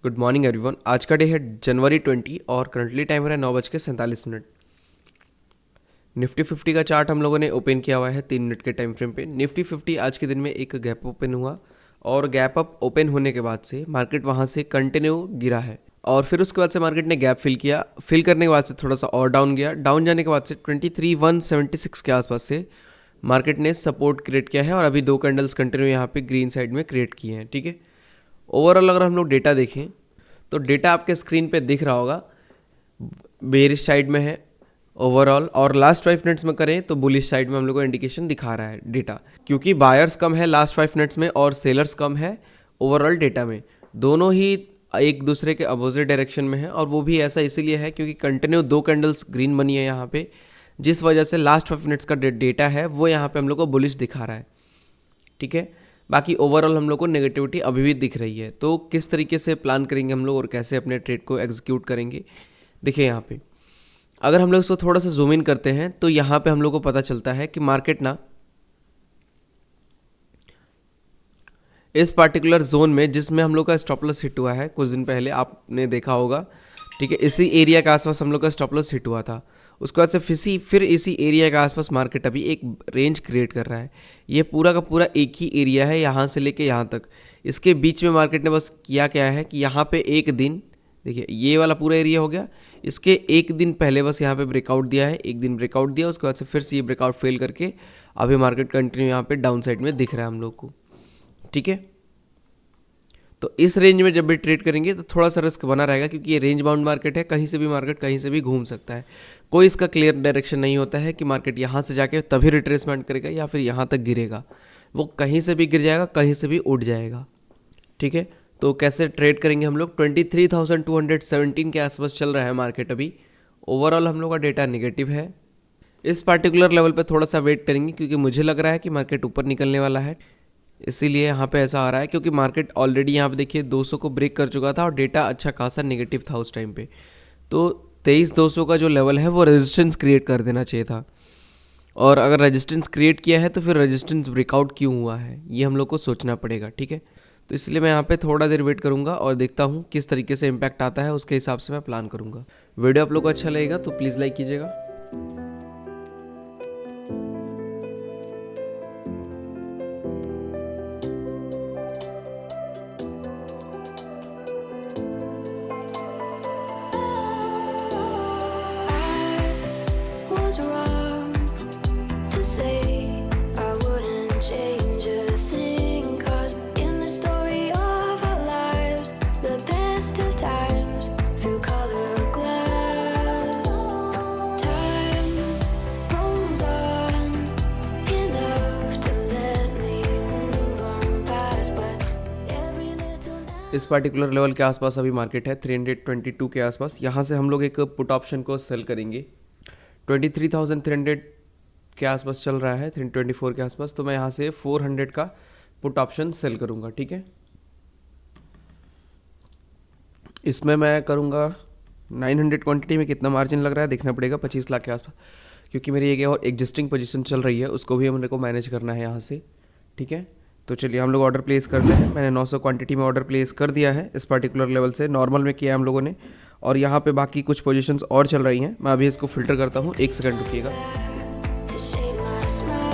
Good morning everyone. आज का day है जनवरी 20 और करंटली टाइम हो रहा है 9:47। निफ्टी 50 का चार्ट हम लोगों ने ओपन किया हुआ है 3 मिनट के टाइम फ्रेम पे। निफ्टी 50 आज के दिन में एक गैप ओपन हुआ और गैप अप ओपन होने के बाद से मार्केट वहाँ से कंटिन्यू गिरा है और फिर उसके बाद से मार्केट ने गैप फिल किया। फिल करने के बाद से थोड़ा सा और डाउन गया। डाउन जाने के बाद से 23,176 के आसपास से मार्केट ने सपोर्ट क्रिएट किया है और अभी 2 कैंडल्स कंटिन्यू यहाँ पे ग्रीन साइड में क्रिएट किए हैं। ठीक है, ओवरऑल अगर हम लोग डेटा देखें तो डेटा आपके स्क्रीन पे दिख रहा होगा, बेरिश साइड में है ओवरऑल, और लास्ट 5 मिनट्स में करें तो बुलिश साइड में हम लोग को इंडिकेशन दिखा रहा है डेटा, क्योंकि बायर्स कम है लास्ट 5 मिनट्स में और सेलर्स कम है ओवरऑल डेटा में। दोनों ही एक दूसरे के अपोजिट डायरेक्शन में है और वो भी ऐसा इसीलिए है क्योंकि कंटिन्यू 2 कैंडल्स ग्रीन बनी है यहाँ पे, जिस वजह से लास्ट 5 मिनट्स का डेटा है वो यहाँ पे हम लोग को बुलिश दिखा रहा है। ठीक है, बाकी ओवरऑल हम लोग को नेगेटिविटी अभी भी दिख रही है। तो किस तरीके से प्लान करेंगे हम लोग और कैसे अपने ट्रेड को एग्जीक्यूट करेंगे, देखिए यहाँ पे अगर हम लोग इसको थोड़ा सा जूम इन करते हैं तो यहाँ पे हम लोग को पता चलता है कि मार्केट ना इस पार्टिकुलर जोन में, जिसमें हम लोग का स्टॉप लॉस हिट हुआ है कुछ दिन पहले, आपने देखा होगा। ठीक है, इसी एरिया के आसपास हम लोग का स्टॉप लॉस हिट हुआ था। उसके बाद से फिर इसी एरिया के आसपास मार्केट अभी एक रेंज क्रिएट कर रहा है। ये पूरा का पूरा एक ही एरिया है, यहाँ से लेके यहाँ तक। इसके बीच में मार्केट ने बस किया क्या है कि यहाँ पे एक दिन, देखिए ये वाला पूरा एरिया हो गया, इसके एक दिन पहले बस यहाँ पे ब्रेकआउट दिया है, एक दिन ब्रेकआउट दिया, उसके बाद से फिर से ये ब्रेकआउट फेल करके अभी मार्केट कंटिन्यू यहाँ पे डाउन साइड में दिख रहा है हम लोग को। ठीक है, तो इस रेंज में जब भी ट्रेड करेंगे तो थोड़ा सा रिस्क बना रहेगा, क्योंकि ये रेंज बाउंड मार्केट है, कहीं से भी मार्केट कहीं से भी घूम सकता है। कोई इसका क्लियर डायरेक्शन नहीं होता है कि मार्केट यहाँ से जाके तभी रिट्रेसमेंट करेगा या फिर यहाँ तक गिरेगा। वो कहीं से भी गिर जाएगा, कहीं से भी उठ जाएगा। ठीक है, तो कैसे ट्रेड करेंगे हम लोग, 23,217 के आसपास चल रहा है मार्केट अभी। ओवरऑल हम लोग का डेटा नेगेटिव है। इस पार्टिकुलर लेवल पे थोड़ा सा वेट करेंगे, क्योंकि मुझे लग रहा है कि मार्केट ऊपर निकलने वाला है, इसीलिए यहाँ पे ऐसा आ रहा है। क्योंकि मार्केट ऑलरेडी यहाँ पे देखिए 200 को ब्रेक कर चुका था और डेटा अच्छा खासा नेगेटिव था उस टाइम पे। तो 23,200 का जो लेवल है वो रेजिस्टेंस क्रिएट कर देना चाहिए था, और अगर रेजिस्टेंस क्रिएट किया है तो फिर रेजिस्टेंस ब्रेकआउट क्यों हुआ है ये हम लोग को सोचना पड़ेगा। ठीक है, तो इसलिए मैं यहाँ पे थोड़ा देर वेट करूँगा और देखता हूँ किस तरीके से इम्पैक्ट आता है, उसके हिसाब से मैं प्लान करूँगा। वीडियो आप लोग को अच्छा लगेगा तो प्लीज़ लाइक कीजिएगा। Was wrong to say I wouldn't change a thing, 'cause in the story of our lives, the best of times through colored glass, time rolls on enough to let me move on past, but every little now. इस particular level के आसपास अभी market है 322 के आसपास। यहाँ से हम लोग एक पुट ऑप्शन को सेल करेंगे। 23,300 के आसपास चल रहा है, 324 के आसपास, तो मैं यहाँ से 400 का पुट ऑप्शन सेल करूँगा। ठीक है, इसमें मैं करूँगा 900 क्वांटिटी में कितना मार्जिन लग रहा है देखना पड़ेगा, 25 लाख के आसपास, क्योंकि मेरी एक और एग्जिस्टिंग पोजीशन चल रही है, उसको भी हमने को मैनेज करना है यहाँ से। ठीक है, तो चलिए हम लोग ऑर्डर प्लेस करते हैं। मैंने 900 क्वांटिटी में ऑर्डर प्लेस कर दिया है इस पर्टिकुलर लेवल से, नॉर्मल में किया है हम लोगों ने, और यहाँ पे बाकी कुछ पोजीशंस और चल रही हैं। मैं अभी इसको फिल्टर करता हूँ, 1 सेकंड रुकिएगा। To shade my smile.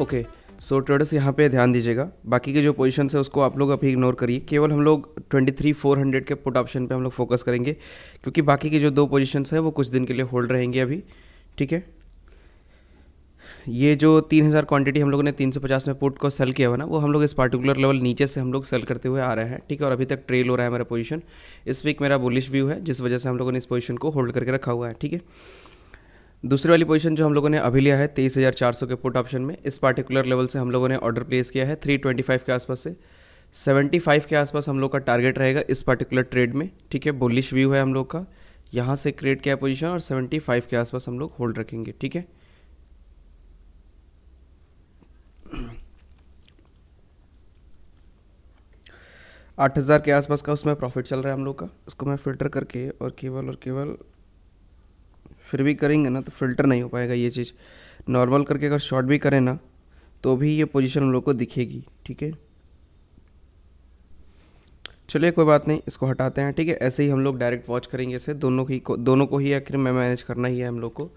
Okay, so traders यहाँ पे ध्यान दीजिएगा, बाकी के जो पोजीशन है उसको आप लोग अभी इग्नोर करिए। केवल हम लोग 23,400 के पुट ऑप्शन पे हम लोग फोकस करेंगे, क्योंकि बाकी की जो 2 पोजीशंस हैं वो कुछ दिन के लिए होल्ड रहेंगे अभी। ठीक है, ये जो 3,000 क्वांटिटी हम लोगों ने 350 में पुट को सेल किया हुआ ना, वो हम लोग इस पार्टिकुलर लेवल नीचे से हम लोग सेल करते हुए आ रहे हैं। ठीक है, और अभी तक ट्रेल हो रहा है मेरा पोजीशन। इस वीक मेरा बुलिश व्यू है, जिस वजह से हम लोगों ने इस पोजीशन को होल्ड करके रखा हुआ है। ठीक है, दूसरी वाली पोजीशन जो हम लोगों ने अभी लिया है 23,400 के पुट ऑप्शन में, इस पार्टिकुलर लेवल से हम लोगों ने ऑर्डर प्लेस किया है 325 के आसपास से 75 के आसपास हम लोग का टारगेट रहेगा इस पार्टिकुलर ट्रेड में, ठीक है। बुलिश व्यू है हम लोग का, यहाँ से क्रिएट किया पोजीशन और 75 के आसपास हम लोग होल्ड रखेंगे, ठीक है। $8,000 के आसपास का उसमें प्रॉफिट चल रहा है हम लोग का। इसको मैं फ़िल्टर करके और केवल फिर भी करेंगे ना तो फ़िल्टर नहीं हो पाएगा ये चीज़। नॉर्मल करके अगर शॉर्ट भी करें ना तो भी ये पोजीशन हम लोग को दिखेगी, ठीक है। चलिए कोई बात नहीं, इसको हटाते हैं, ठीक है। ऐसे ही हम लोग डायरेक्ट वॉच करेंगे इसे, दोनों को ही आखिर में मैनेज करना ही है हम लोग को।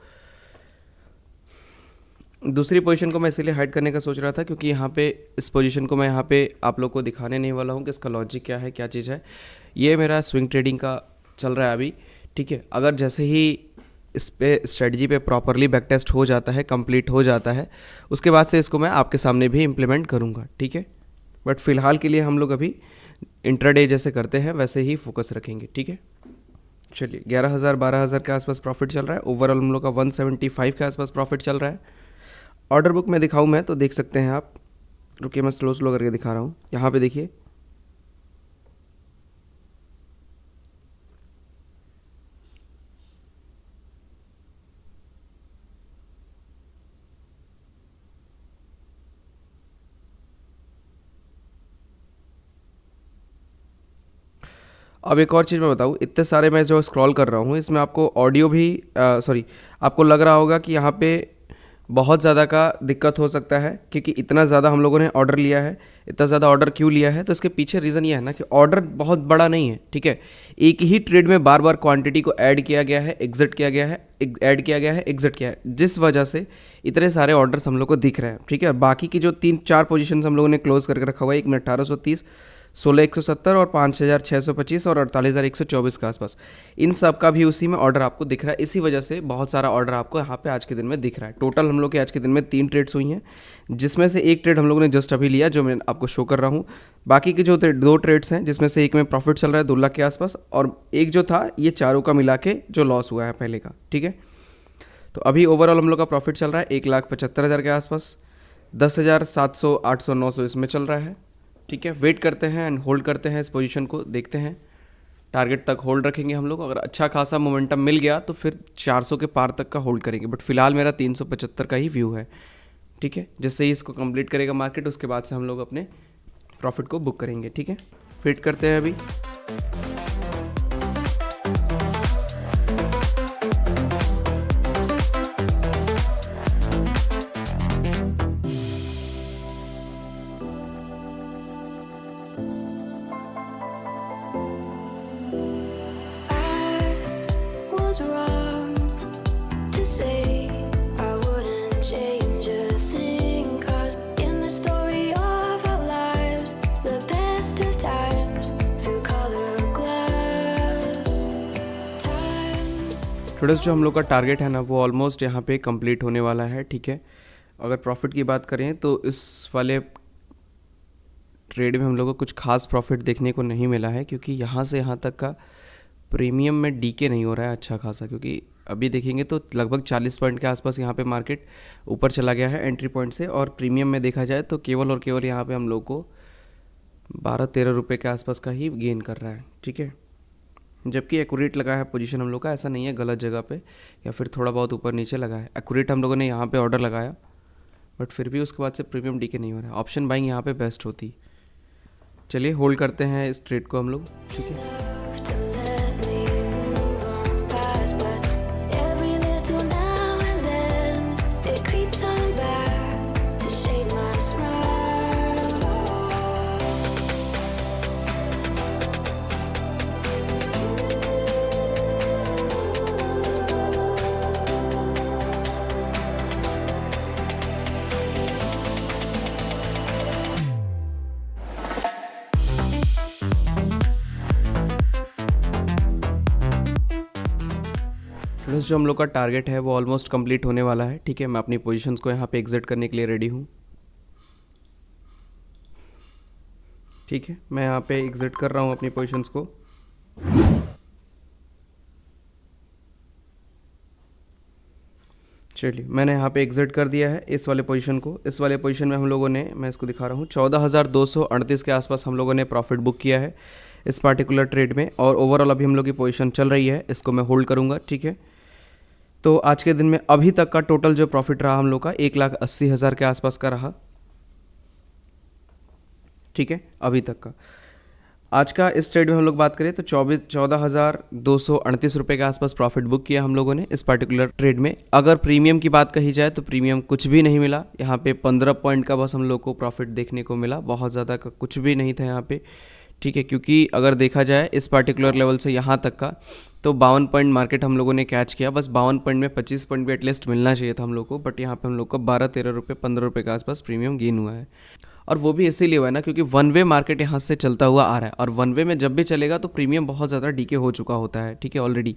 दूसरी पोजीशन को मैं इसीलिए हाइड करने का सोच रहा था क्योंकि यहाँ पे इस पोजीशन को मैं यहाँ पे आप लोग को दिखाने नहीं वाला हूँ कि इसका लॉजिक क्या है, क्या चीज़ है। ये मेरा स्विंग ट्रेडिंग का चल रहा है अभी, ठीक है। अगर जैसे ही इस पे स्ट्रेटजी पे प्रॉपरली बैक टेस्ट हो जाता है, कंप्लीट हो जाता है, उसके बाद से इसको मैं आपके सामने भी इम्प्लीमेंट करूँगा, ठीक है। बट फिलहाल के लिए हम लोग अभी इंट्राडे जैसे करते हैं वैसे ही फोकस रखेंगे, ठीक है। चलिए 11,000 12,000 के आसपास प्रॉफिट चल रहा है। ओवरऑल हम लोग का 175 के आसपास प्रॉफिट चल रहा है। ऑर्डर बुक में दिखाऊं मैं तो देख सकते हैं आप, रुकिए मैं स्लो करके दिखा रहा हूँ। यहाँ पे देखिए अब एक और चीज़ मैं बताऊँ, इतने सारे मैं जो स्क्रॉल कर रहा हूँ इसमें आपको ऑडियो भी आपको लग रहा होगा कि यहाँ पे बहुत ज़्यादा का दिक्कत हो सकता है क्योंकि इतना ज़्यादा हम लोगों ने ऑर्डर लिया है। इतना ज़्यादा ऑर्डर क्यों लिया है तो इसके पीछे रीज़न ये है ना कि ऑर्डर बहुत बड़ा नहीं है, ठीक है। एक ही ट्रेड में बार बार क्वांटिटी को ऐड किया गया है, एग्जिट किया गया है, ऐड किया गया है, एग्जिट किया है, जिस वजह से इतने सारे ऑर्डर्स हम लोग को दिख रहे हैं, ठीक है। और बाकी की जो 3-4 पोजीशंस हम लोगों ने क्लोज करके रखा हुआ है, एक में 1830, 16,170 और 5,625 और 48,124 के आसपास, इन सब का भी उसी में ऑर्डर आपको दिख रहा है। इसी वजह से बहुत सारा ऑर्डर आपको यहाँ पे आज के दिन में दिख रहा है। टोटल हम लोग के आज के दिन में 3 ट्रेड्स हुई हैं, जिसमें से एक ट्रेड हम लोगों ने जस्ट अभी लिया जो मैं आपको शो कर रहा हूँ। बाकी के जो 2 ट्रेड्स हैं जिसमें से एक में प्रॉफिट चल रहा है 2 लाख के आसपास और एक जो था ये चारों का मिला के जो लॉस हुआ है पहले का, ठीक है। तो अभी ओवरऑल हम लोग का प्रॉफिट चल रहा है 1,75,000 के आसपास, 10,000, 700, 800, 900 इसमें चल रहा है, ठीक है। वेट करते हैं एंड होल्ड करते हैं इस पोजीशन को, देखते हैं टारगेट तक होल्ड रखेंगे हम लोग। अगर अच्छा खासा मोमेंटम मिल गया तो फिर 400 के पार तक का होल्ड करेंगे, बट फिलहाल मेरा 375 का ही व्यू है, ठीक है। जैसे ही इसको कंप्लीट करेगा मार्केट उसके बाद से हम लोग अपने प्रॉफिट को बुक करेंगे, ठीक है। वेट करते हैं अभी। Was wrong to say I wouldn't change a thing, 'cause in the story of our lives, the best of times through color glass. Time थोड़ा जो हम लोग का टारगेट है ना वो ऑलमोस्ट यहाँ पे कंप्लीट होने वाला है, ठीक है। अगर प्रॉफिट की बात करें तो इस वाले ट्रेड में हम लोग को कुछ खास प्रॉफिट देखने को नहीं मिला है क्योंकि यहाँ से यहाँ तक का प्रीमियम में डीके नहीं हो रहा है अच्छा खासा, क्योंकि अभी देखेंगे तो लगभग 40 पॉइंट के आसपास यहाँ पे मार्केट ऊपर चला गया है एंट्री पॉइंट से, और प्रीमियम में देखा जाए तो केवल और केवल यहाँ पे हम लोग को 12-13 रुपये के आसपास का ही गेन कर रहा है, ठीक है। जबकि एक्यूरेट लगा है पोजीशन हम लोग का, ऐसा नहीं है गलत जगह पे या फिर थोड़ा बहुत ऊपर नीचे लगा है। एक्यूरेट हम लोगों ने यहाँ पे ऑर्डर लगाया बट फिर भी उसके बाद से प्रीमियम डीके नहीं हो रहा है। ऑप्शन बाइंग यहाँ पे बेस्ट होती। चलिए होल्ड करते हैं इस ट्रेड को हम लोग, ठीक है। enough to let me move on past, but every little now and then it creeps on back to shade my smile. Friends जो हम लोग का टारगेट है वो ऑलमोस्ट कंप्लीट होने वाला है, ठीक है। मैं अपनी पोजीशंस को यहाँ पे एग्जिट करने के लिए रेडी हूँ, ठीक है। मैं यहाँ पे एग्जिट कर रहा हूँ अपनी पोजीशंस को। चलिए मैंने यहाँ पे एग्जिट कर दिया है इस वाले पोजीशन को। इस वाले पोजीशन में हम लोगों ने, मैं इसको दिखा रहा हूँ, 14,238 के आसपास हम लोगों ने प्रॉफिट बुक किया है इस पार्टिकुलर ट्रेड में। और ओवरऑल अभी हम लोग की पोजीशन चल रही है, इसको मैं होल्ड करूँगा, ठीक है। तो आज के दिन में अभी तक का टोटल जो प्रॉफिट रहा हम लोग का 1,80,000 के आसपास का रहा, ठीक है, अभी तक का। आज का इस ट्रेड में हम लोग बात करें तो 14,238 रुपये के आसपास प्रॉफिट बुक किया हम लोगों ने इस पर्टिकुलर ट्रेड में। अगर प्रीमियम की बात कही जाए तो प्रीमियम कुछ भी नहीं मिला यहाँ पे, 15 पॉइंट का बस हम लोग को प्रॉफिट देखने को मिला, बहुत ज़्यादा का कुछ भी नहीं था यहाँ पे, ठीक है। क्योंकि अगर देखा जाए इस पर्टिकुलर लेवल से यहाँ तक का तो 52 पॉइंट मार्केट हम लोगों ने कैच किया, बस 52 पॉइंट में 25 पॉइंट भी एटलीस्ट मिलना चाहिए था हम लोग को, बट यहाँ पे हम लोग को 12-13 रुपये 15 रुपये के आसपास प्रीमियम गेन हुआ है। और वो भी इसीलिए हुआ है ना क्योंकि वन वे मार्केट यहाँ से चलता हुआ आ रहा है, और वन वे में जब भी चलेगा तो प्रीमियम बहुत ज़्यादा डीके हो चुका होता है, ठीक है, ऑलरेडी।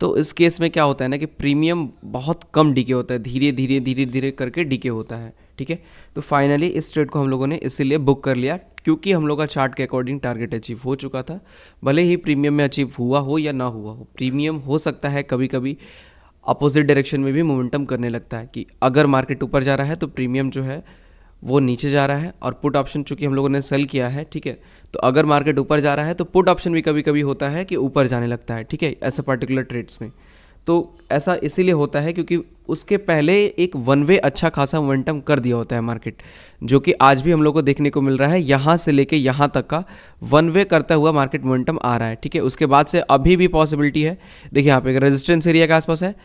तो इस केस में क्या होता है ना कि प्रीमियम बहुत कम डीके होता है, धीरे धीरे धीरे धीरे करके डीके होता है, ठीक है। तो फाइनली इस ट्रेड को हम लोगों ने इसीलिए बुक कर लिया क्योंकि हम लोग का चार्ट के अकॉर्डिंग टारगेट अचीव हो चुका था। भले ही प्रीमियम में अचीव हुआ हो या ना हुआ हो, प्रीमियम हो सकता है कभी कभी अपोजिट डायरेक्शन में भी मोमेंटम करने लगता है कि अगर मार्केट ऊपर जा रहा है तो प्रीमियम जो है वो नीचे जा रहा है, और पुट ऑप्शन चूंकि हम लोगों ने सेल किया है, ठीक है, तो अगर मार्केट ऊपर जा रहा है तो पुट ऑप्शन भी कभी कभी होता है कि ऊपर जाने लगता है, ठीक है, ऐसा पर्टिकुलर ट्रेड्स में। तो ऐसा इसीलिए होता है क्योंकि उसके पहले एक वन वे अच्छा खासा मोमेंटम कर दिया होता है मार्केट, जो कि आज भी हम लोग को देखने को मिल रहा है। यहाँ से लेके यहाँ तक का वन वे करता हुआ मार्केट मोमेंटम आ रहा है, ठीक है। उसके बाद से अभी भी पॉसिबिलिटी है, देखिए यहाँ पे एक रेजिस्टेंस एरिया के आसपास है,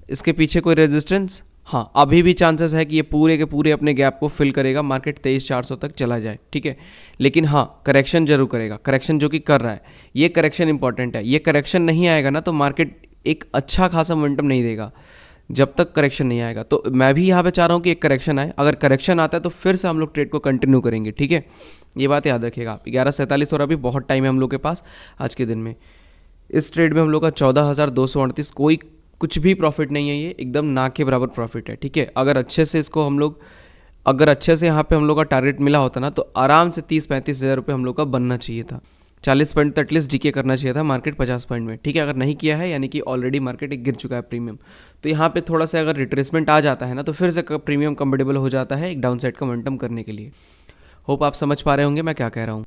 इसके पीछे कोई रेजिस्टेंस, हाँ अभी भी चांसेस है कि ये पूरे के पूरे अपने गैप को फिल करेगा, मार्केट 23,400 तक चला जाए, ठीक है। लेकिन हाँ करेक्शन जरूर करेगा, करेक्शन जो कि कर रहा है, ये करेक्शन इंपॉर्टेंट है। ये करेक्शन नहीं आएगा ना तो मार्केट एक अच्छा खासा मोमेंटम नहीं देगा जब तक करेक्शन नहीं आएगा। तो मैं भी यहाँ पे चाह रहा हूँ कि एक करेक्शन आए, अगर करेक्शन आता है तो फिर से हम लोग ट्रेड को कंटिन्यू करेंगे, ठीक है, ये बात याद रखिएगा आप। 11:47 और अभी बहुत टाइम है हम लोग के पास आज के दिन में। इस ट्रेड में हम लोग का 14,238 कोई कुछ भी प्रॉफिट नहीं है, ये एकदम ना के बराबर प्रॉफिट है, ठीक है। अगर अच्छे से इसको हम लोग, अगर अच्छे से यहाँ पे हम लोग का टारगेट मिला होता ना तो आराम से 30-35 हज़ार रुपये हम लोग का बनना चाहिए था, 40 पॉइंट तो एटलीस्ट डीके करना चाहिए था मार्केट 50 पॉइंट में, ठीक है। अगर नहीं किया है यानी कि ऑलरेडी मार्केट एक गिर चुका है प्रीमियम, तो यहाँ पे थोड़ा सा अगर रिट्रेसमेंट आ जाता है ना तो फिर से प्रीमियम कंफर्टेबल हो जाता है एक डाउन साइड का मोमेंटम करने के लिए। होप आप समझ पा रहे होंगे मैं क्या कह रहा हूँ।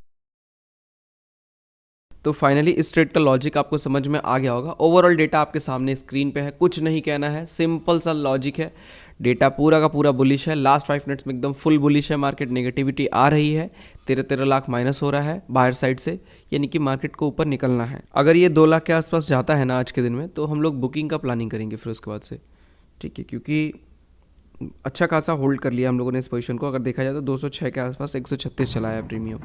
तो फाइनली इस ट्रेड का लॉजिक आपको समझ में आ गया होगा। ओवरऑल डेटा आपके सामने स्क्रीन पे है, कुछ नहीं कहना है, सिंपल सा लॉजिक है। डेटा पूरा का पूरा बुलिश है, लास्ट 5 मिनट्स में एकदम फुल बुलिश है मार्केट, नेगेटिविटी आ रही है, 13 लाख माइनस हो रहा है बाहर साइड से, यानी कि मार्केट को ऊपर निकलना है। अगर ये 2 लाख के आसपास जाता है ना आज के दिन में तो हम लोग बुकिंग का प्लानिंग करेंगे फिर उसके बाद से, ठीक है, क्योंकि अच्छा खासा होल्ड कर लिया हम लोगों ने इस पोजीशन को। अगर देखा जाए तो 206 के आसपास 136 चला है प्रीमियम।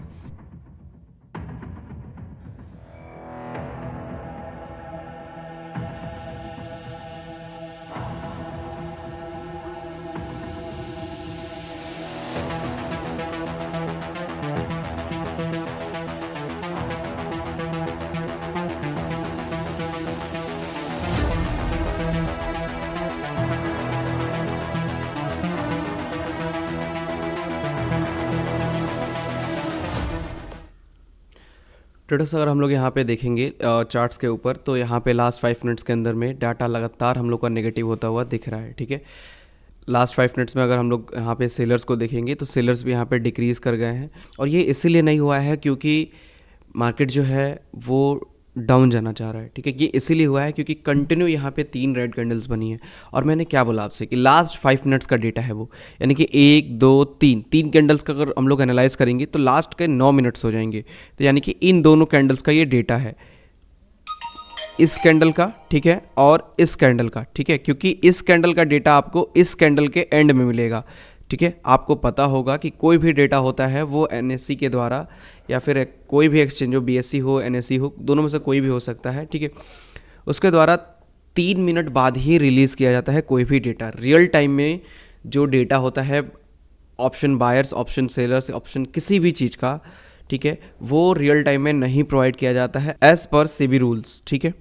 ट्रेडर्स अगर हम लोग यहाँ पे देखेंगे चार्ट्स के ऊपर तो यहाँ पे लास्ट 5 मिनट्स के अंदर में डाटा लगातार हम लोग का नेगेटिव होता हुआ दिख रहा है, ठीक है। लास्ट 5 मिनट्स में अगर हम लोग यहाँ पे सेलर्स को देखेंगे तो सेलर्स भी यहाँ पे डिक्रीज़ कर गए हैं, और ये इसीलिए नहीं हुआ है क्योंकि मार्केट जो है वो डाउन जाना चाह रहा है, ठीक है। ये इसीलिए हुआ है क्योंकि कंटिन्यू यहाँ पे 3 रेड कैंडल्स बनी है, और मैंने क्या बोला आपसे कि लास्ट 5 मिनट्स का डेटा है वो, यानी कि 1 2 3 कैंडल्स का अगर हम लोग एनालाइज करेंगे तो लास्ट के 9 मिनट्स हो जाएंगे। तो यानी कि इन दोनों कैंडल्स का ये डेटा है, इस कैंडल का, ठीक है, और इस कैंडल का, ठीक है, क्योंकि इस कैंडल का डेटा आपको इस कैंडल के एंड में मिलेगा, ठीक है। आपको पता होगा कि कोई भी डेटा होता है वो NSE के द्वारा या फिर कोई भी एक्सचेंज हो, BSE हो NSE हो, दोनों में से कोई भी हो सकता है, ठीक है, उसके द्वारा 3 मिनट बाद ही रिलीज़ किया जाता है कोई भी डेटा। रियल टाइम में जो डेटा होता है option buyers, option sellers, option किसी भी चीज़ का, ठीक है, वो रियल टाइम में नहीं प्रोवाइड किया जाता है एज़ पर सेबी रूल्स, ठीक है।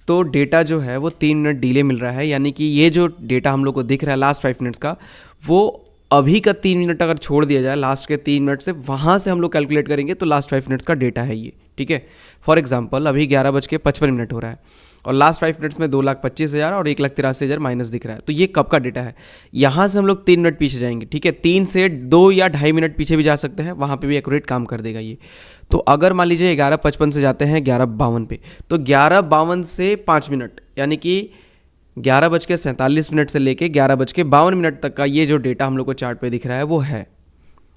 तो डेटा जो है वो 3 मिनट डिले मिल रहा है, यानी कि ये जो डेटा हम लोग को दिख रहा है लास्ट 5 मिनट्स का, वो अभी का 3 मिनट अगर छोड़ दिया जाए लास्ट के 3 मिनट से, वहाँ से हम लोग कैलकुलेट करेंगे तो लास्ट 5 मिनट्स का डेटा है ये, ठीक है। फॉर एग्जांपल अभी 11:55 हो रहा है और लास्ट 5 मिनट्स में 2,25,000 और 1,83,000 माइनस दिख रहा है। तो ये कब का डेटा है? यहाँ से हम लोग 3 मिनट पीछे जाएंगे, ठीक है, 3 से 2 या 2.5 मिनट पीछे भी जा सकते हैं, वहाँ पे भी एक्यूरेट काम कर देगा ये। तो अगर मान लीजिए 11:55 से जाते हैं 11:52 पे, तो 11:52 से 5 मिनट यानी कि 11:47 से लेके 11:52 तक का ये जो डेटा हम लोग को चार्ट पे दिख रहा है वो है।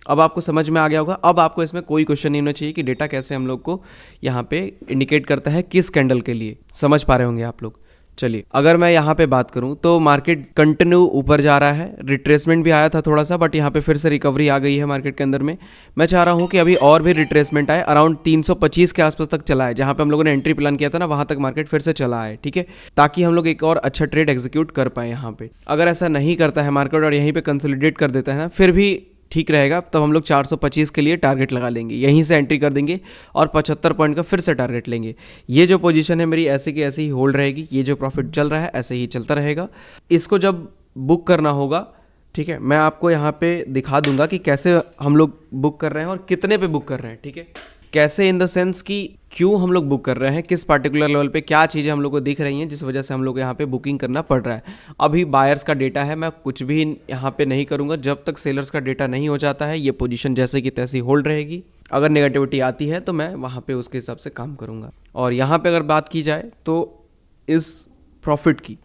अब आपको समझ में आ गया होगा। अब आपको इसमें कोई क्वेश्चन नहीं होना चाहिए कि डेटा कैसे हम लोग को यहाँ पे इंडिकेट करता है, किस कैंडल के लिए। समझ पा रहे होंगे आप लोग। चलिए, अगर मैं यहाँ पे बात करूँ तो मार्केट कंटिन्यू ऊपर जा रहा है, रिट्रेसमेंट भी आया था थोड़ा सा, बट यहाँ पे फिर से रिकवरी आ गई है मार्केट के अंदर में। मैं चाह रहा हूँ कि अभी और भी रिट्रेसमेंट आए, अराउंड 325 के आसपास तक चला है, जहाँ पे हम लोगों ने एंट्री प्लान किया था ना, वहाँ तक मार्केट फिर से चला है, ठीक है, ताकि हम लोग एक और अच्छा ट्रेड एग्जीक्यूट कर पाए यहाँ पे। अगर ऐसा नहीं करता है मार्केट और यहीं पे कंसोलिडेट कर देता है ना, फिर भी ठीक रहेगा, तब हम लोग 425 के लिए टारगेट लगा लेंगे, यहीं से एंट्री कर देंगे और 75 पॉइंट का फिर से टारगेट लेंगे। ये जो पोजीशन है मेरी ऐसे की ऐसे ही होल्ड रहेगी, ये जो प्रॉफिट चल रहा है ऐसे ही चलता रहेगा। इसको जब बुक करना होगा, ठीक है, मैं आपको यहाँ पे दिखा दूंगा कि कैसे हम लोग बुक कर रहे हैं और कितने पे बुक कर रहे हैं, ठीक है, कैसे इन द सेंस कि क्यों हम लोग बुक कर रहे हैं, किस पार्टिकुलर लेवल पे क्या चीज़ें हम लोग को दिख रही हैं जिस वजह से हम लोग यहाँ पे बुकिंग करना पड़ रहा है। अभी बायर्स का डेटा है, मैं कुछ भी यहाँ पे नहीं करूँगा जब तक सेलर्स का डेटा नहीं हो जाता है। ये पोजीशन जैसे की तैसी होल्ड रहेगी, अगर नेगेटिविटी आती है तो मैं वहाँ पे उसके हिसाब से काम करूँगा। और यहाँ पे अगर बात की जाए तो इस प्रॉफिट की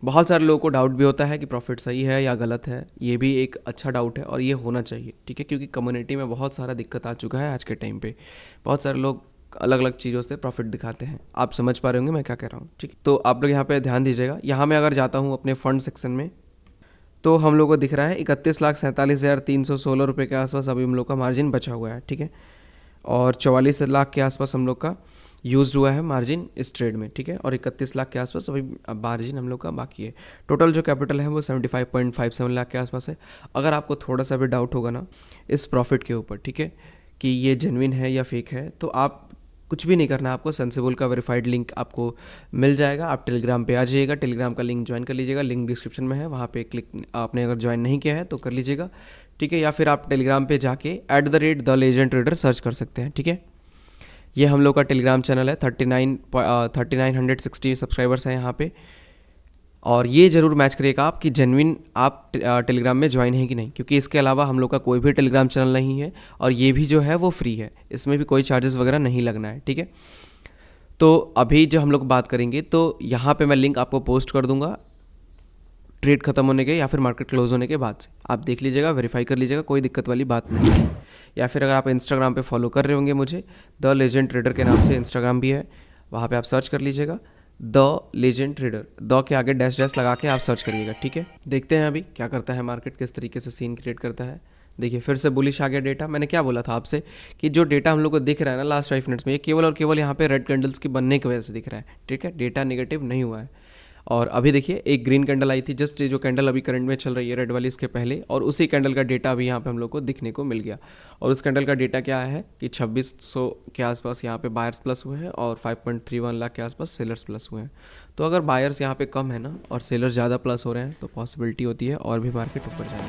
बहुत सारे लोगों को डाउट भी होता है कि प्रॉफिट सही है या गलत है। ये भी एक अच्छा डाउट है और ये होना चाहिए, ठीक है, क्योंकि कम्युनिटी में बहुत सारा दिक्कत आ चुका है आज के टाइम पे। बहुत सारे लोग अलग अलग चीज़ों से प्रॉफिट दिखाते हैं। आप समझ पा रहे होंगे मैं क्या कह रहा हूँ, ठीक। तो आप लोग यहाँ पे ध्यान दीजिएगा। यहाँ मैं अगर जाता हूँ अपने फंड सेक्शन में तो हम लोग को दिख रहा है 31,47,316 रुपये के आसपास अभी हम लोग का मार्जिन बचा हुआ है, ठीक है, और 44 लाख के आसपास हम लोग का यूज़ हुआ है मार्जिन इस ट्रेड में, ठीक है, और 31 लाख के आसपास अभी मार्जिन हम लोग का बाकी है। टोटल जो कैपिटल है वो 75.57 लाख के आसपास है। अगर आपको थोड़ा सा भी डाउट होगा ना इस प्रॉफिट के ऊपर, ठीक है, कि ये जेन्युइन है या फेक है, तो आप कुछ भी नहीं करना, आपको सेंसिबल का वेरीफाइड लिंक आपको मिल जाएगा। आप टेलीग्राम पे आ जाइएगा, टेलीग्राम का लिंक ज्वाइन कर लीजिएगा, लिंक डिस्क्रिप्शन में है, वहाँ पे क्लिक आपने अगर ज्वाइन नहीं किया है तो कर लीजिएगा, ठीक है, या फिर आप टेलीग्राम पे जाके @द लेजेंड ट्रेडर सर्च कर सकते हैं, ठीक है। ये हम लोग का टेलीग्राम चैनल है, 3960 सब्सक्राइबर्स हैं यहाँ पे। और ये ज़रूर मैच करिएगा आप कि जेन्युइन आप टेलीग्राम में ज्वाइन है कि नहीं, क्योंकि इसके अलावा हम लोग का कोई भी टेलीग्राम चैनल नहीं है और ये भी जो है वो फ्री है, इसमें भी कोई चार्जेस वगैरह नहीं लगना है, ठीक है। तो अभी जो हम लोग बात करेंगे तो यहाँ पे मैं लिंक आपको पोस्ट कर दूंगा ट्रेड खत्म होने के या फिर मार्केट क्लोज होने के बाद से। आप देख लीजिएगा, वेरीफाई कर लीजिएगा, कोई दिक्कत वाली बात नहीं है। या फिर अगर आप इंस्टाग्राम पे फॉलो कर रहे होंगे मुझे, द लेजेंड ट्रेडर के नाम से इंस्टाग्राम भी है, वहाँ पे आप सर्च कर लीजिएगा द लेजेंड ट्रेडर, द के आगे डैश डैश लगा के आप सर्च करिएगा, ठीक है। देखते हैं अभी क्या करता है मार्केट, किस तरीके से सीन क्रिएट करता है। देखिए फिर से बुलिश आ गया डेटा। मैंने क्या बोला था आपसे कि जो डेटा हम लोग को दिख रहा है ना लास्ट 5 मिनट्स में, ये केवल और केवल यहाँ पे रेड कैंडल्स की बनने की वजह से दिख रहा है, ठीक है, डेटा नेगेटिव नहीं हुआ है। और अभी देखिए एक ग्रीन कैंडल आई थी, जस्ट जो कैंडल अभी करंट में चल रही है रेड वाली, इसके पहले, और उसी कैंडल का डेटा अभी यहाँ पे हम लोग को दिखने को मिल गया। और उस कैंडल का डेटा क्या है कि 2600 के आसपास यहाँ पे बायर्स प्लस हुए हैं और 5.31 लाख के आसपास सेलर्स प्लस हुए हैं। तो अगर बायर्स यहाँ पे कम है ना और सेलर्स ज़्यादा प्लस हो रहे हैं तो पॉसिबिलिटी होती है और भी मार्केट ऊपर जाने की।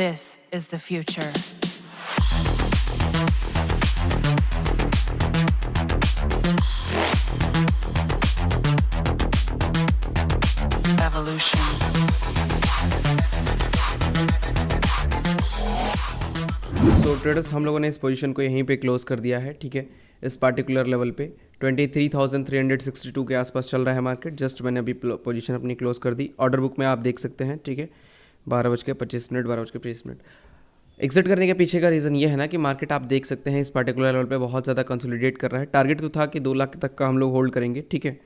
This is the future. Evolution. So traders हम लोगों ने इस पोजीशन को यहीं पे क्लोज कर दिया है, ठीक है, इस पार्टिकुलर लेवल पे 23,362 के आसपास चल रहा है मार्केट। जस्ट मैंने अभी पोजीशन अपनी क्लोज कर दी। ऑर्डर बुक में आप देख सकते हैं, ठीक है, 12:25, 12:20। एग्जिट करने के पीछे का रीज़न ये है ना कि मार्केट आप देख सकते हैं इस पार्टिकुलर लेवल पे बहुत ज़्यादा कंसोलिडेट कर रहा है। टारगेट तो था कि 2 लाख तक का हम लोग होल्ड करेंगे, ठीक है,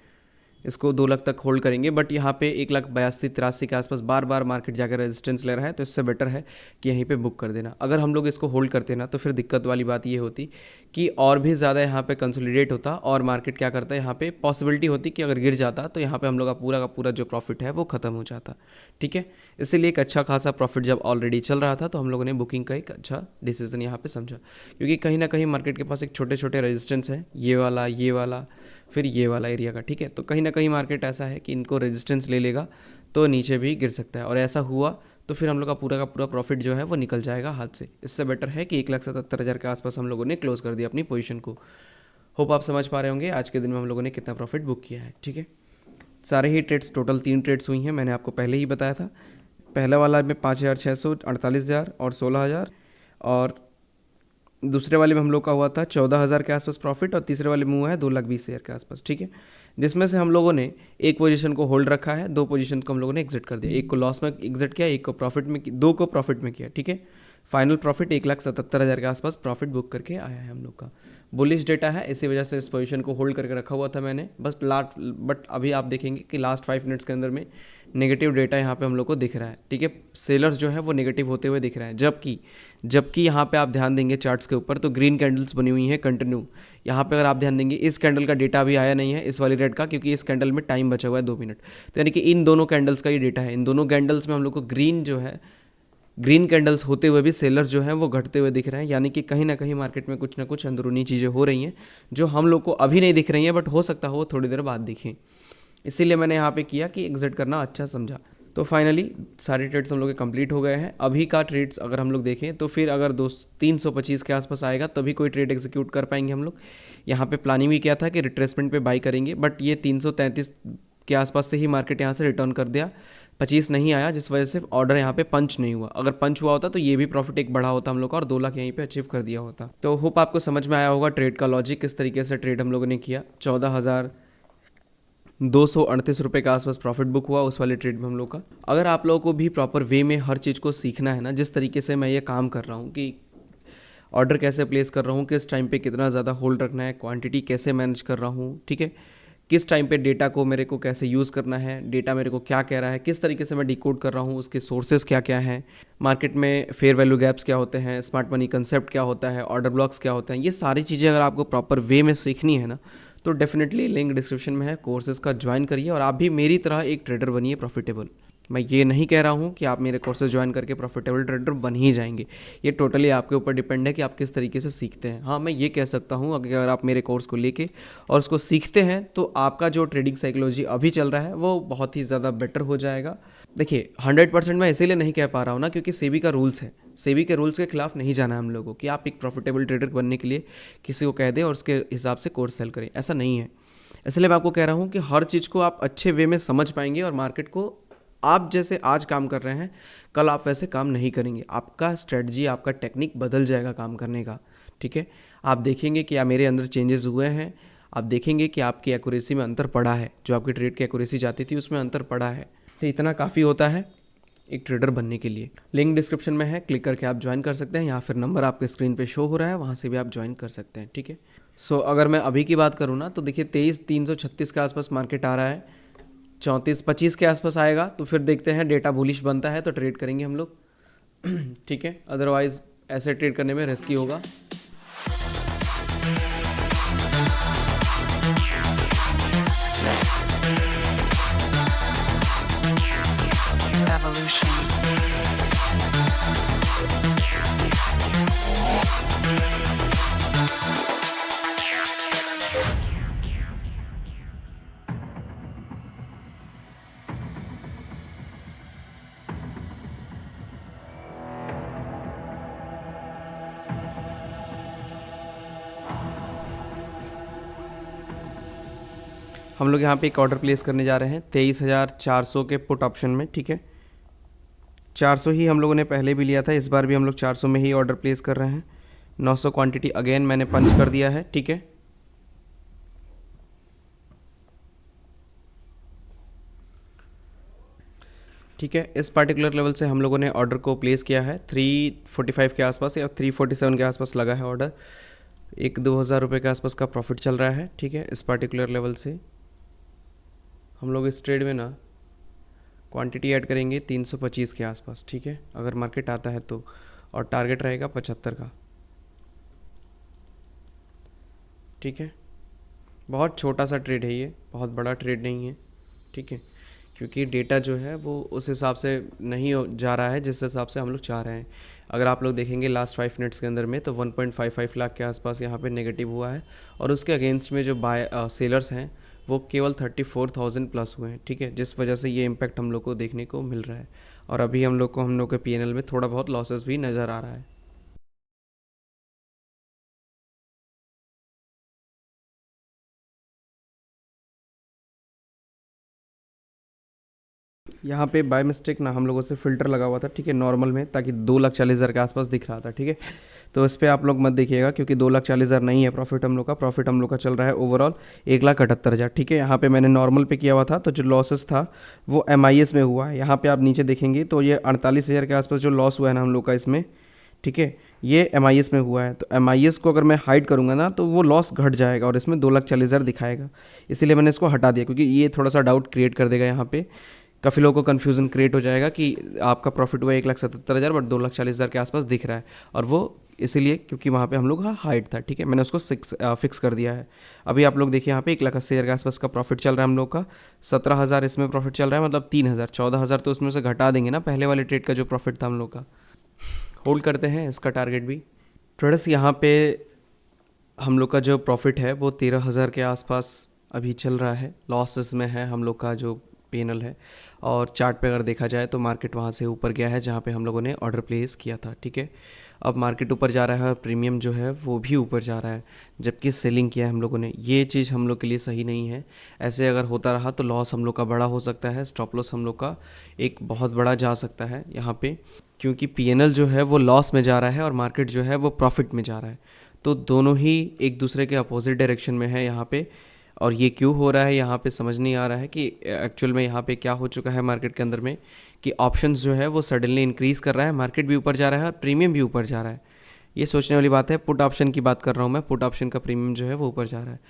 इसको 2 लाख तक होल्ड करेंगे, बट यहाँ पे 1,82,83 के आसपास बार बार मार्केट जाकर रेजिस्टेंस ले रहा है, तो इससे बेटर है कि यहीं पे बुक कर देना। अगर हम लोग इसको होल्ड करते ना तो फिर दिक्कत वाली बात ये होती कि और भी ज़्यादा यहाँ पे कंसोलिडेट होता और मार्केट क्या करता है, यहाँ पे पॉसिबिलिटी होती कि अगर गिर जाता तो यहाँ पे हम लोग का पूरा जो प्रॉफिट है वो ख़त्म हो जाता, ठीक है। इसीलिए एक अच्छा खासा प्रॉफिट जब ऑलरेडी चल रहा था तो हम लोगों ने बुकिंग का एक अच्छा डिसीजन यहाँ पे समझा, क्योंकि कहीं ना कहीं मार्केट के पास एक छोटे छोटे रेजिस्टेंस है, ये वाला फिर ये वाला एरिया का, ठीक है। तो कहीं ना कहीं मार्केट ऐसा है कि इनको रेजिस्टेंस ले लेगा तो नीचे भी गिर सकता है, और ऐसा हुआ तो फिर हम लोग का पूरा प्रॉफिट जो है वो निकल जाएगा हाथ से। इससे बेटर है कि 1,77,000 के आसपास हम लोगों ने क्लोज कर दिया अपनी पोजीशन को। होप आप समझ पा रहे होंगे आज के दिन में हम लोगों ने कितना प्रॉफिट बुक किया है। ठीक है, सारे ही ट्रेड्स, टोटल 3 ट्रेड्स हुई हैं, मैंने आपको पहले ही बताया था। पहला वाला में 5,600, 48,000 और 16,000, और दूसरे वाले में हम लोग का हुआ था 14,000 के आसपास प्रॉफिट, और तीसरे वाले में हुआ है 2,20,000 के आसपास। ठीक है, जिसमें से हम लोगों ने एक पोजीशन को होल्ड रखा है, 2 पोजीशन को हम लोगों ने एग्जिट कर दिया। एक को लॉस में एग्जिट किया, एक को प्रॉफिट में, 2 को प्रॉफिट में किया। ठीक है, फाइनल प्रॉफिट 1,77,000 के आसपास प्रॉफिट बुक करके आया है हम लोग का। बुलिश डेटा है, इसी वजह से इस पोजीशन को होल्ड करके रखा हुआ था मैंने बस बट अभी आप देखेंगे कि लास्ट 5 मिनट्स के अंदर में नेगेटिव डेटा यहाँ पे हम लोग को दिख रहा है। ठीक है, सेलर्स जो है वो नेगेटिव होते हुए दिख रहा है, जबकि यहाँ पे आप ध्यान देंगे चार्ट्स के ऊपर तो ग्रीन कैंडल्स बनी हुई हैं कंटिन्यू। यहाँ पे अगर आप ध्यान देंगे इस कैंडल का डेटा अभी आया नहीं है, इस वाली रेड का, क्योंकि इस कैंडल में टाइम बचा हुआ है 2 मिनट। तो यानी कि इन दोनों कैंडल्स का ये डेटा है। इन दोनों कैंडल्स में हम लोग को ग्रीन कैंडल्स होते हुए भी सेलर्स जो हैं वो घटते हुए दिख रहे हैं, यानी कि कहीं ना कहीं मार्केट में कुछ ना कुछ अंदरूनी चीज़ें हो रही हैं जो हम लोग को अभी नहीं दिख रही हैं, बट हो सकता हो थोड़ी देर बाद दिखें। इसीलिए मैंने यहाँ पे किया कि एग्जिट करना अच्छा समझा। तो फाइनली सारे ट्रेड्स हम लोग के कंप्लीट हो गए हैं। अभी का ट्रेड्स अगर हम लोग देखें तो फिर अगर 325 के आसपास आएगा तभी कोई ट्रेड एग्जीक्यूट कर पाएंगे हम लोग। यहाँ पे प्लानिंग भी किया था कि रिट्रेसमेंट पे बाई करेंगे, बट ये 333 के आसपास से ही मार्केट यहाँ से रिटर्न कर दिया, 25 नहीं आया, जिस वजह से ऑर्डर यहाँ पे पंच नहीं हुआ। अगर पंच हुआ होता तो ये भी प्रॉफिट एक बढ़ा होता हम लोग का, और 2 लाख यहीं पे अचीव कर दिया होता। तो होप आपको समझ में आया होगा ट्रेड का लॉजिक, किस तरीके से ट्रेड हम लोगों ने किया। 14,238 रुपये के आसपास प्रॉफिट बुक हुआ उस वाले ट्रेड में हम लोग का। अगर आप लोगों को भी प्रॉपर वे में हर चीज़ को सीखना है ना, जिस तरीके से मैं ये काम कर रहा हूँ कि ऑर्डर कैसे प्लेस कर रहा हूँ, किस टाइम पे कितना ज़्यादा होल्ड रखना है, क्वांटिटी कैसे मैनेज कर रहा हूँ, ठीक है, किस टाइम पे डेटा को मेरे को कैसे यूज़ करना है, डेटा मेरे को क्या कह रहा है, किस तरीके से मैं डिकोड कर रहा हूँ, उसके सोर्सेज क्या क्या हैं, मार्केट में फेयर वैल्यू गैप्स क्या होते हैं, स्मार्ट मनी कंसेप्ट क्या होता है, ऑर्डर ब्लॉक्स क्या होते हैं, ये सारी चीज़ें अगर आपको प्रॉपर वे में सीखनी है ना, तो डेफिनेटली लिंक डिस्क्रिप्शन में है, कोर्सेज़ का ज्वाइन करिए और आप भी मेरी तरह एक ट्रेडर बनिए प्रॉफिटेबल। मैं ये नहीं कह रहा हूँ कि आप मेरे कोर्सेज ज्वाइन करके प्रॉफिटेबल ट्रेडर बन ही जाएंगे, ये टोटली आपके ऊपर डिपेंड है कि आप किस तरीके से सीखते हैं। हाँ, मैं ये कह सकता हूँ अगर आप मेरे कोर्स को लेके और उसको सीखते हैं तो आपका जो ट्रेडिंग साइकोलॉजी अभी चल रहा है वो बहुत ही ज़्यादा बेटर हो जाएगा। देखिए 100% मैं इसीलिए नहीं कह पा रहा हूँ ना, क्योंकि सेबी का रूल्स है, सेबी के रूल्स के खिलाफ नहीं जाना है हम लोगों को कि आप एक प्रॉफिटेबल ट्रेडर बनने के लिए किसी को कह दें और उसके हिसाब से कोर्स सेल करें, ऐसा नहीं है। इसलिए मैं आपको कह रहा हूँ कि हर चीज़ को आप अच्छे वे में समझ पाएंगे और मार्केट को आप जैसे आज काम कर रहे हैं कल आप वैसे काम नहीं करेंगे, आपका स्ट्रेटजी, आपका टेक्निक बदल जाएगा काम करने का। ठीक है, आप देखेंगे कि मेरे अंदर चेंजेस हुए हैं, आप देखेंगे कि आपकी एक्यूरेसी में अंतर पड़ा है, जो आपकी ट्रेड की एक्यूरेसी जाती थी उसमें अंतर पड़ा है। तो इतना काफ़ी होता है एक ट्रेडर बनने के लिए। लिंक डिस्क्रिप्शन में है, क्लिक करके आप ज्वाइन कर सकते हैं, या फिर नंबर आपके स्क्रीन पे शो हो रहा है, वहाँ से भी आप ज्वाइन कर सकते हैं। ठीक है, सो अगर मैं अभी की बात करूँ ना तो देखिए 23,336 के आसपास मार्केट आ रहा है, 34,25 के आसपास आएगा तो फिर देखते हैं, डेटा बुलिश बनता है तो ट्रेड करेंगे हम लोग। ठीक है, अदरवाइज ऐसे ट्रेड करने में रिस्की होगा। Evolution. हम लोग यहाँ पे एक ऑर्डर प्लेस करने जा रहे हैं 23,400 के पुट ऑप्शन में। ठीक है, 400 ही हम लोगों ने पहले भी लिया था, इस बार भी हम लोग 400 में ही ऑर्डर प्लेस कर रहे हैं। 900 क्वांटिटी अगेन मैंने पंच कर दिया है। ठीक है, ठीक है, इस पार्टिकुलर लेवल से हम लोगों ने ऑर्डर को प्लेस किया है 345 के आसपास या 347 के आसपास लगा है ऑर्डर। 1-2 हज़ार रुपये के आसपास का प्रॉफिट चल रहा है। ठीक है, इस पार्टिकुलर लेवल से हम लोग इस ट्रेड में ना क्वांटिटी ऐड करेंगे 325 के आसपास। ठीक है, अगर मार्केट आता है तो, और टारगेट रहेगा 75 का। ठीक है, बहुत छोटा सा ट्रेड है ये, बहुत बड़ा ट्रेड नहीं है। ठीक है, क्योंकि डेटा जो है वो उस हिसाब से नहीं जा रहा है जिस हिसाब से हम लोग चाह रहे हैं। अगर आप लोग देखेंगे लास्ट 5 मिनट्स के अंदर में तो 1.55 लाख के आसपास यहाँ पे नेगेटिव हुआ है, और उसके अगेंस्ट में जो सेलर्स हैं वो केवल 34,000 प्लस हुए हैं, ठीक है, जिस वजह से ये इम्पैक्ट हम लोग को देखने को मिल रहा है। और अभी हम लोग के पीएनएल में थोड़ा बहुत लॉसेस भी नज़र आ रहा है। यहाँ पे बाय मिस्टेक ना हम लोगों से फ़िल्टर लगा हुआ था, ठीक है, नॉर्मल में, ताकि 2,40,000 के आसपास दिख रहा था, ठीक है। तो इस पर आप लोग मत देखिएगा, क्योंकि 2,40,000 नहीं है प्रॉफिट हम लोग का। प्रॉफिट हम लोग का चल रहा है ओवरऑल 1,78,000, ठीक है। यहाँ पे मैंने नॉर्मल पे किया हुआ था, तो जो लॉसेस था वो MIS में हुआ है। यहाँ पे आप नीचे देखेंगे तो ये 48,000 के आसपास जो लॉस हुआ है ना हम लोग का इसमें, ठीक है, ये MIS में हुआ है। तो MIS को अगर मैं हाइड करूँगा ना तो वो लॉस घट जाएगा और इसमें 2,40,000 दिखाएगा। इसीलिए मैंने इसको हटा दिया, क्योंकि ये थोड़ा सा डाउट क्रिएट कर देगा। यहाँ पे काफ़ी लोगों को कन्फ्यूज़न क्रिएट हो जाएगा कि आपका प्रॉफिट हुआ 1,77,000 बट 2,40,000 के आसपास दिख रहा है, और वो इसीलिए क्योंकि वहाँ पे हम लोग हाइड था, ठीक है। मैंने उसको फिक्स कर दिया है। अभी आप लोग देखिए यहाँ पे 1,80,000 के आसपास का प्रॉफिट चल रहा है हम लोग का। 17,000 इसमें प्रॉफिट चल रहा है, मतलब 3,000, 14,000 तो उसमें से घटा देंगे ना पहले वाले ट्रेड का जो प्रॉफिट था हम लोग का। होल्ड करते हैं इसका टारगेट भी। ट्रेडर्स यहाँ पे हम लोग का जो प्रॉफिट है वो 13,000 के आसपास अभी चल रहा है। लॉसेस में है हम लोग का जो पीएनएल है, और चार्ट पे अगर देखा जाए तो मार्केट वहाँ से ऊपर गया है जहाँ पे हम लोगों ने ऑर्डर प्लेस किया था, ठीक है। अब मार्केट ऊपर जा रहा है और प्रीमियम जो है वो भी ऊपर जा रहा है, जबकि सेलिंग किया है हम लोगों ने। ये चीज़ हम लोग के लिए सही नहीं है। ऐसे अगर होता रहा तो लॉस हम लोग का बड़ा हो सकता है, स्टॉप लॉस हम लोग का एक बहुत बड़ा जा सकता है यहाँ पे, क्योंकि पीएनएल जो है वो लॉस में जा रहा है और मार्केट जो है वो प्रॉफिट में जा रहा है। तो दोनों ही एक दूसरे के अपोजिट डायरेक्शन में है यहाँ पे। और ये क्यों हो रहा है यहाँ पे समझ नहीं आ रहा है कि एक्चुअल में यहाँ पे क्या हो चुका है मार्केट के अंदर में, कि ऑप्शंस जो है वो सडनली इंक्रीज़ कर रहा है, मार्केट भी ऊपर जा रहा है और प्रीमियम भी ऊपर जा रहा है। ये सोचने वाली बात है। पुट ऑप्शन की बात कर रहा हूँ मैं, पुट ऑप्शन का प्रीमियम जो है वो ऊपर जा रहा है।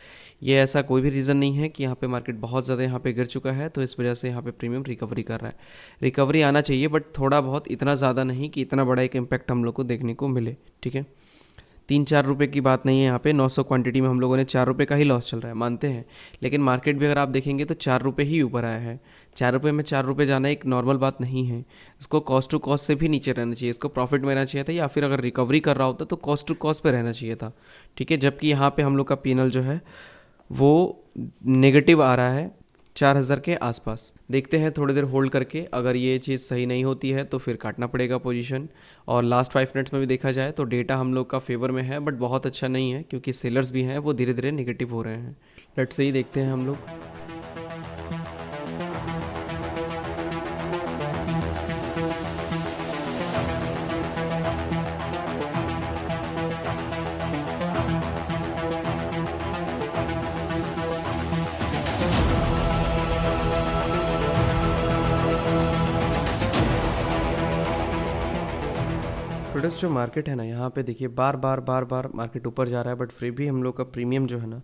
ये ऐसा कोई भी रीज़न नहीं है कि यहाँ पे मार्केट बहुत ज़्यादा यहाँ पे गिर चुका है तो इस वजह से यहाँ पे प्रीमियम रिकवरी कर रहा है। रिकवरी आना चाहिए, बट थोड़ा बहुत, इतना ज़्यादा नहीं कि इतना बड़ा एक इम्पैक्ट हम लोग को देखने को मिले, ठीक है। 3-4 रुपये की बात नहीं है यहाँ पे। 900 क्वांटिटी में हम लोगों ने 4 रुपये का ही लॉस चल रहा है, मानते हैं, लेकिन मार्केट भी अगर आप देखेंगे तो 4 रुपये ही ऊपर आया है। 4 रुपये में 4 रुपये जाना एक नॉर्मल बात नहीं है। इसको कॉस्ट टू कॉस्ट से भी नीचे रहना चाहिए, इसको प्रॉफिट में रहना चाहिए था, या फिर अगर रिकवरी कर रहा होता तो कॉस्ट टू कॉस्ट पे रहना चाहिए था, ठीक है। जबकि यहाँ पे हम लोग का पीएनएल जो है वो नेगेटिव आ रहा है 4,000 के आसपास। देखते हैं थोड़ी देर होल्ड करके, अगर ये चीज़ सही नहीं होती है तो फिर काटना पड़ेगा पोजीशन। और लास्ट 5 मिनट्स में भी देखा जाए तो डेटा हम लोग का फेवर में है, बट बहुत अच्छा नहीं है, क्योंकि सेलर्स भी हैं वो धीरे धीरे नेगेटिव हो रहे हैं। लेट्स से ही देखते हैं हम लोग। ट्रेडर्स जो मार्केट है ना, यहाँ पे देखिए बार बार मार्केट ऊपर जा रहा है, बट फिर भी हम लोग का प्रीमियम जो है ना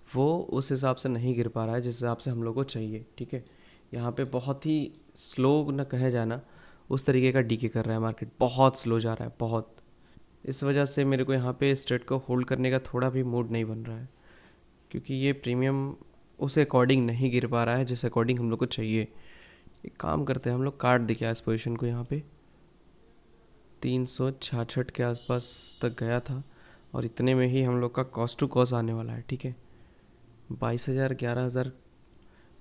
वो उस हिसाब से नहीं गिर पा रहा है जिस हिसाब से हम लोग को चाहिए, ठीक है। यहाँ पे बहुत ही स्लो न कहे जाना, उस तरीके का डीके कर रहा है मार्केट, बहुत स्लो जा रहा है, बहुत। इस वजह से मेरे को यहाँ पे स्ट्रेट को होल्ड करने का थोड़ा भी मूड नहीं बन रहा है, क्योंकि ये प्रीमियम उस अकॉर्डिंग नहीं गिर पा रहा है जिस अकॉर्डिंग हम लोग को चाहिए। एक काम करते हैं हम लोग, काट दिया इस पोजीशन को। यहाँ पे 366 के आसपास तक गया था और इतने में ही हम लोग का कॉस्ट टू कॉस्ट आने वाला है, ठीक है। 22,000, 11,000,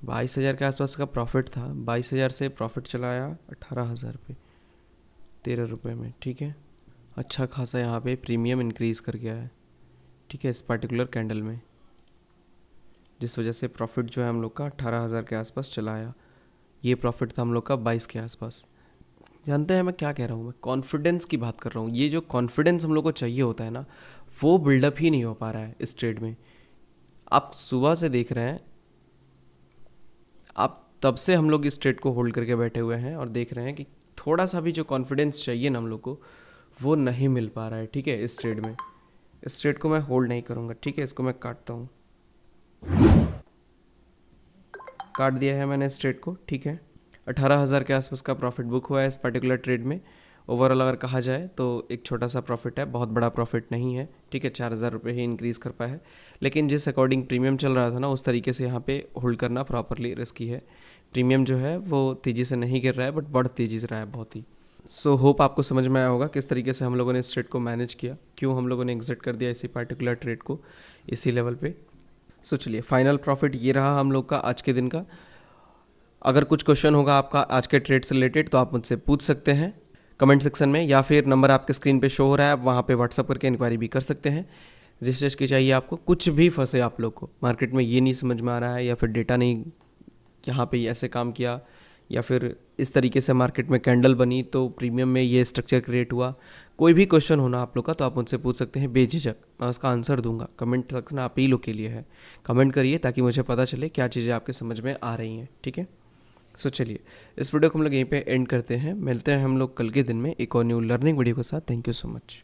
22,000 के आसपास का प्रॉफिट था। 22,000 से प्रॉफिट चला आया 18,000 पे, 13 रुपये में, ठीक है। अच्छा खासा यहाँ पे प्रीमियम इंक्रीज़ कर गया है, ठीक है, इस पर्टिकुलर कैंडल में, जिस वजह से प्रॉफिट जो है हम लोग का 18,000 के आसपास चला आया। ये प्रॉफिट था हम लोग का 22 के आसपास। जानते हैं मैं क्या कह रहा हूँ, मैं कॉन्फिडेंस की बात कर रहा हूँ। ये जो कॉन्फिडेंस हम लोग को चाहिए होता है ना, वो बिल्डअप ही नहीं हो पा रहा है इस ट्रेड में। आप सुबह से देख रहे हैं, आप तब से हम लोग इस ट्रेड को होल्ड करके बैठे हुए हैं और देख रहे हैं कि थोड़ा सा भी जो कॉन्फिडेंस चाहिए ना हम लोग को, वो नहीं मिल पा रहा है, ठीक है। इस ट्रेड में, इस ट्रेड को मैं होल्ड नहीं करूँगा, ठीक है। इसको मैं काटता हूँ, काट दिया है मैंने इस ट्रेड को, ठीक है। 18,000 के आसपास का प्रॉफिट बुक हुआ है इस पर्टिकुलर ट्रेड में। ओवरऑल अगर कहा जाए तो एक छोटा सा प्रॉफिट है, बहुत बड़ा प्रॉफिट नहीं है, ठीक है। 4,000 रुपये ही इंक्रीज़ कर पाया है, लेकिन जिस अकॉर्डिंग प्रीमियम चल रहा था ना उस तरीके से यहाँ पे होल्ड करना प्रॉपरली रिस्की है। प्रीमियम जो है वो तेज़ी से नहीं गिर रहा है, बट बढ़ तेज़ी से रहा है बहुत ही। सो होप आपको समझ में आया होगा किस तरीके से हम लोगों ने इस ट्रेड को मैनेज किया, क्यों हम लोगों ने एग्जिट कर दिया इसी पर्टिकुलर ट्रेड को इसी लेवल पे। सो चलिए, फाइनल प्रॉफिट ये रहा हम लोग का आज के दिन का। अगर कुछ क्वेश्चन होगा आपका आज के ट्रेड से रिलेटेड तो आप मुझसे पूछ सकते हैं कमेंट सेक्शन में, या फिर नंबर आपके स्क्रीन पे शो हो रहा है, आप वहाँ पे व्हाट्सअप करके इंक्वायरी भी कर सकते हैं जिस चीज़ की चाहिए आपको। कुछ भी फंसे आप लोग को, मार्केट में ये नहीं समझ में आ रहा है, या फिर डेटा नहीं यहाँ पे ऐसे काम किया, या फिर इस तरीके से मार्केट में कैंडल बनी तो प्रीमियम में ये स्ट्रक्चर क्रिएट हुआ, कोई भी क्वेश्चन होना आप लोग का तो आप मुझसे पूछ सकते हैं बेझिझक, मैं उसका आंसर दूंगा। कमेंट सेक्शन आप ही लोग के लिए है, कमेंट करिए ताकि मुझे पता चले क्या चीज़ें आपके समझ में आ रही हैं, ठीक है। सो चलिए, इस वीडियो को हम लोग यहीं पे एंड करते हैं। मिलते हैं हम लोग कल के दिन में एक और न्यू लर्निंग वीडियो के साथ। Thank you so much.